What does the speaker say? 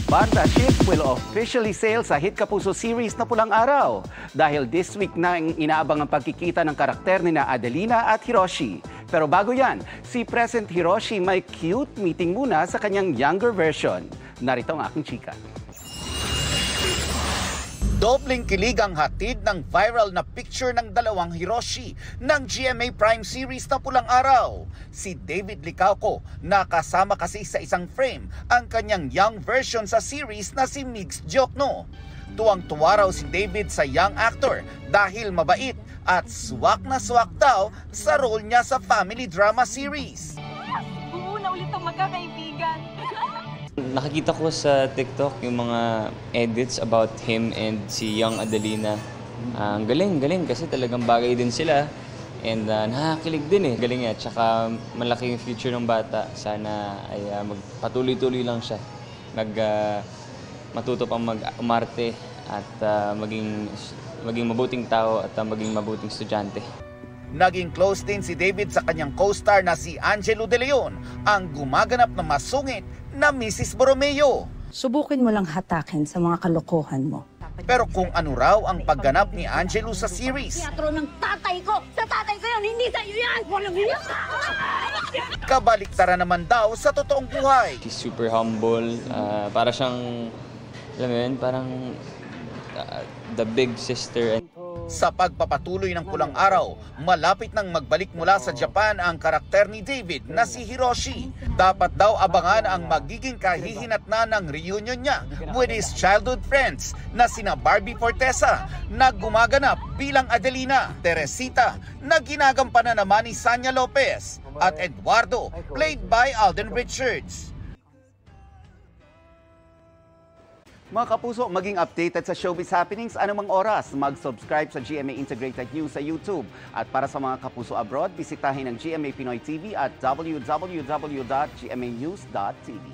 Banda Ship will officially sail sa hit Kapuso series na Pulang Araw. Dahil this week na inaabang ang pagkikita ng karakter ni na Adelina at Hiroshi. Pero bago yan, si Present Hiroshi may cute meeting muna sa kanyang younger version. Narito ang aking chika. Dobleng kilig ang hatid ng viral na picture ng dalawang Hiroshi ng GMA Prime series na Pulang Araw. Si David Licauco nakasama kasi sa isang frame ang kanyang young version sa series na si Migs Diokno. Tuwang-tuwa raw si David sa young actor dahil mabait at swak na swak daw sa role niya sa family drama series. Buo na ulit ang magkakaibigan. Nakikita ko sa TikTok yung mga edits about him and si young Adelina. Ang galing kasi talagang bagay din sila. And nakakilig din eh. Galing niya. Tsaka malaki yung future ng bata. Sana ay magpatuloy-tuloy lang siya. Matuto pang mag-umarte at maging mabuting tao at maging mabuting estudyante. Naging close din si David sa kanyang co-star na si Angelo De Leon, ang gumaganap na masungit na Mrs. Borromeo. Subukin mo lang hatakin sa mga kalokohan mo. Pero kung ano raw ang pagganap ni Angelo sa series. Teatro ng tatay ko! Sa tatay ko yun! Hindi sa iyo yan! Walang hiya! Kabaliktaran naman daw sa totoong buhay. She's super humble. Para siyang, alam mo yun, parang the big sister. Sa pagpapatuloy ng Pulang Araw, malapit nang magbalik mula sa Japan ang karakter ni David na si Hiroshi. Dapat daw abangan ang magiging kahihinatnan ng reunion niya with his childhood friends na sina Barbie Fortesa na gumaganap bilang Adelina, Teresita na ginagampanan naman ni Sanya Lopez at Eduardo played by Alden Richards. Mga kapuso, maging updated sa showbiz happenings anumang oras. Mag-subscribe sa GMA Integrated News sa YouTube. At para sa mga kapuso abroad, bisitahin ang GMA Pinoy TV at www.gmanews.tv.